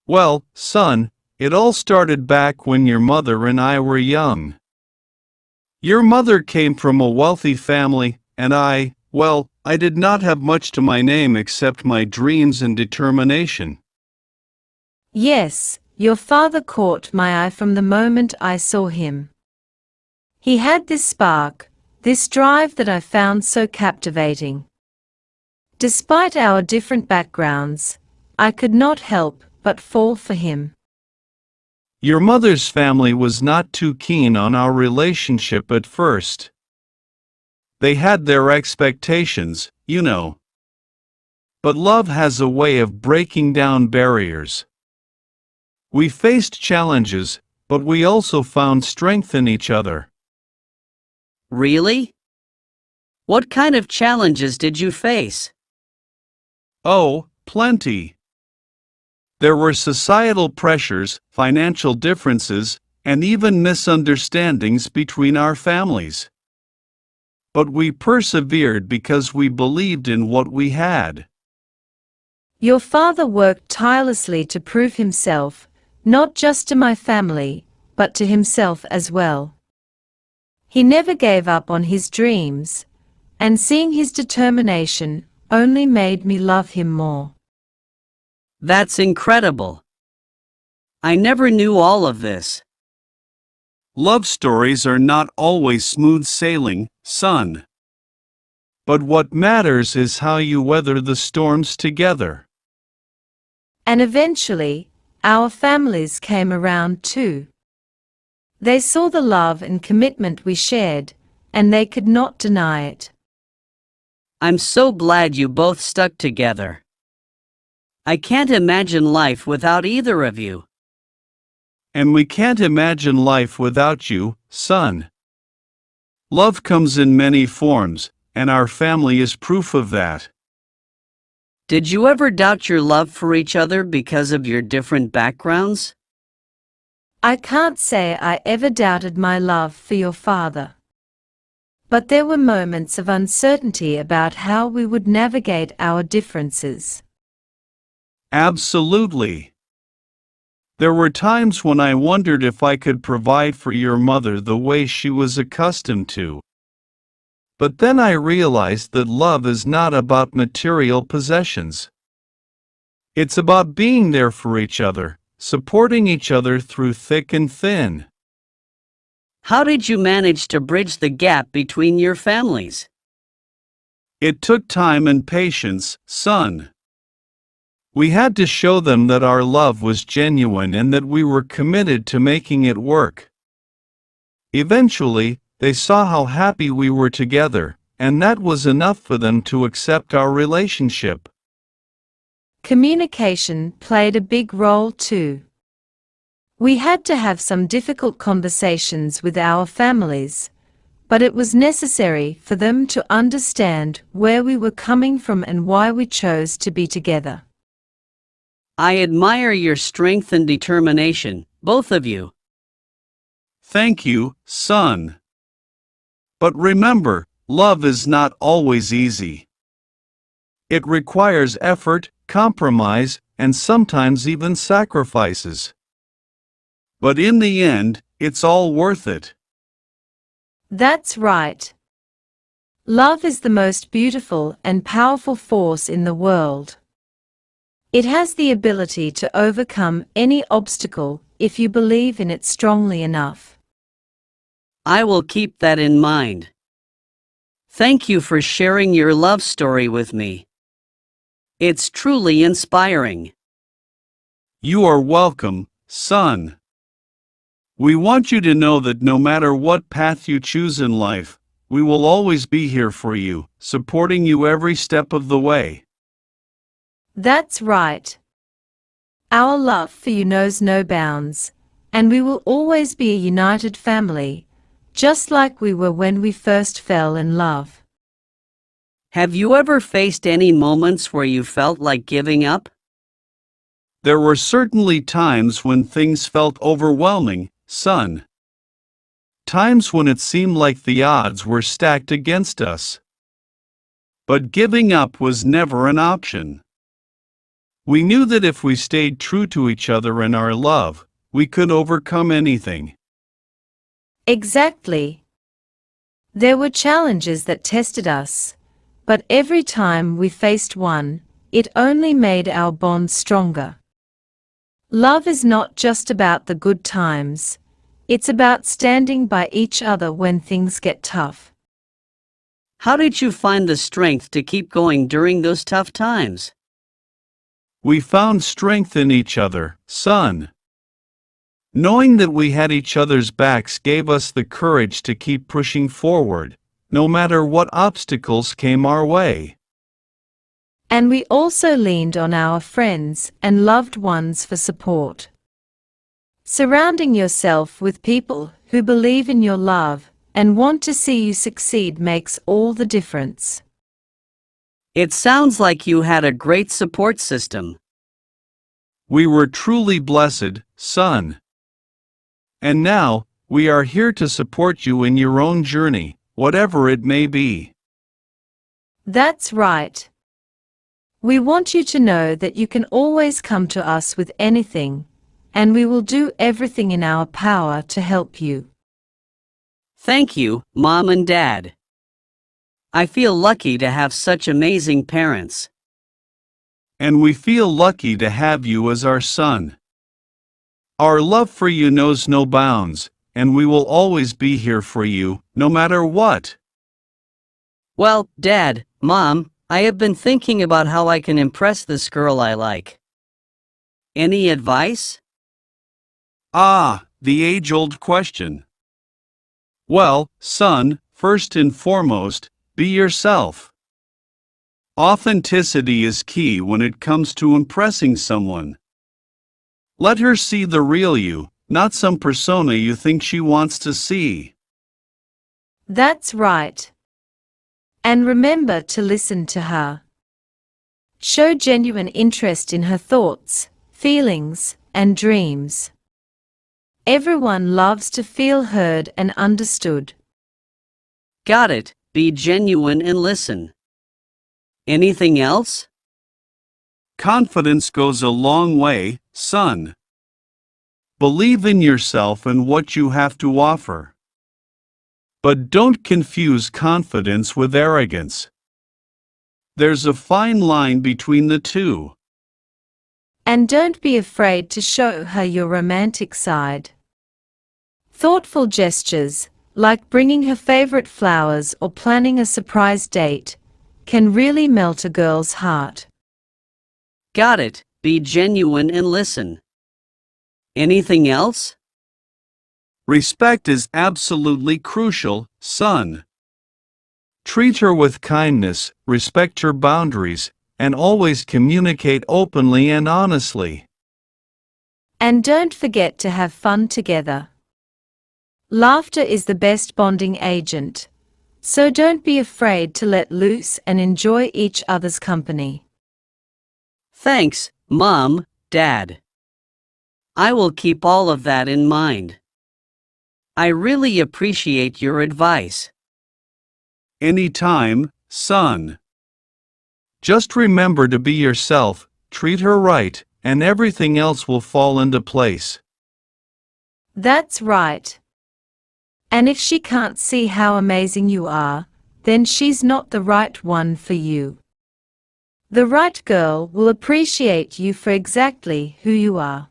Well, son, it all started back when your mother and I were young. Your mother came from a wealthy family, and I did not have much to my name except my dreams and determination. Yes, your father caught my eye from the moment I saw him. He had this spark, this drive that I found so captivating. Despite our different backgrounds, I could not help but fall for him. Your mother's family was not too keen on our relationship at first. They had their expectations, you know. But love has a way of breaking down barriers. We faced challenges, but we also found strength in each other. Really? What kind of challenges did you face? Oh, plenty. There were societal pressures, financial differences, and even misunderstandings between our families. But we persevered because we believed in what we had. Your father worked tirelessly to prove himself, not just to my family, but to himself as well. He never gave up on his dreams, and seeing his determination only made me love him more. That's incredible. I never knew all of this. Love stories are not always smooth sailing, son. But what matters is how you weather the storms together. And eventually, our families came around too. They saw the love and commitment we shared, and they could not deny it. I'm so glad you both stuck together. I can't imagine life without either of you. And we can't imagine life without you, son. Love comes in many forms, and our family is proof of that. Did you ever doubt your love for each other because of your different backgrounds? I can't say I ever doubted my love for your father. But there were moments of uncertainty about how we would navigate our differences. Absolutely. There were times when I wondered if I could provide for your mother the way she was accustomed to. But then I realized that love is not about material possessions. It's about being there for each other, supporting each other through thick and thin. How did you manage to bridge the gap between your families? It took time and patience, son. We had to show them that our love was genuine and that we were committed to making it work. Eventually, they saw how happy we were together, and that was enough for them to accept our relationship. Communication played a big role too. We had to have some difficult conversations with our families, but it was necessary for them to understand where we were coming from and why we chose to be together. I admire your strength and determination, both of you. Thank you, son. But remember, love is not always easy. It requires effort, compromise, and sometimes even sacrifices. But in the end, it's all worth it. That's right. Love is the most beautiful and powerful force in the world. It has the ability to overcome any obstacle if you believe in it strongly enough. I will keep that in mind. Thank you for sharing your love story with me. It's truly inspiring. You are welcome, son. We want you to know that no matter what path you choose in life, we will always be here for you, supporting you every step of the way. That's right. Our love for you knows no bounds, and we will always be a united family, just like we were when we first fell in love. Have you ever faced any moments where you felt like giving up? There were certainly times when things felt overwhelming, son. Times when it seemed like the odds were stacked against us. But giving up was never an option. We knew that if we stayed true to each other in our love, we could overcome anything. Exactly. There were challenges that tested us, but every time we faced one, it only made our bond stronger. Love is not just about the good times, it's about standing by each other when things get tough. How did you find the strength to keep going during those tough times? We found strength in each other, son. Knowing that we had each other's backs gave us the courage to keep pushing forward, no matter what obstacles came our way. And we also leaned on our friends and loved ones for support. Surrounding yourself with people who believe in your love and want to see you succeed makes all the difference. It sounds like you had a great support system. We were truly blessed, son. And now, we are here to support you in your own journey, whatever it may be. That's right. We want you to know that you can always come to us with anything, and we will do everything in our power to help you. Thank you, Mom and Dad. I feel lucky to have such amazing parents. And we feel lucky to have you as our son. Our love for you knows no bounds, and we will always be here for you, no matter what. Well, Dad, Mom, I have been thinking about how I can impress this girl I like. Any advice? Ah, the age-old question. Well, son, first and foremost, be yourself. Authenticity is key when it comes to impressing someone. Let her see the real you, not some persona you think she wants to see. That's right. And remember to listen to her. Show genuine interest in her thoughts, feelings, and dreams. Everyone loves to feel heard and understood. Got it. Be genuine and listen. Anything else? Confidence goes a long way, son. Believe in yourself and what you have to offer. But don't confuse confidence with arrogance. There's a fine line between the two. And don't be afraid to show her your romantic side. Thoughtful gestures, like bringing her favorite flowers or planning a surprise date, can really melt a girl's heart. Got it. Be genuine and listen. Anything else? Respect is absolutely crucial, son. Treat her with kindness, respect her boundaries, and always communicate openly and honestly. And don't forget to have fun together. Laughter is the best bonding agent, so don't be afraid to let loose and enjoy each other's company. Thanks, Mom, Dad. I will keep all of that in mind. I really appreciate your advice. Anytime, son. Just remember to be yourself, treat her right, and everything else will fall into place. That's right. And if she can't see how amazing you are, then she's not the right one for you. The right girl will appreciate you for exactly who you are.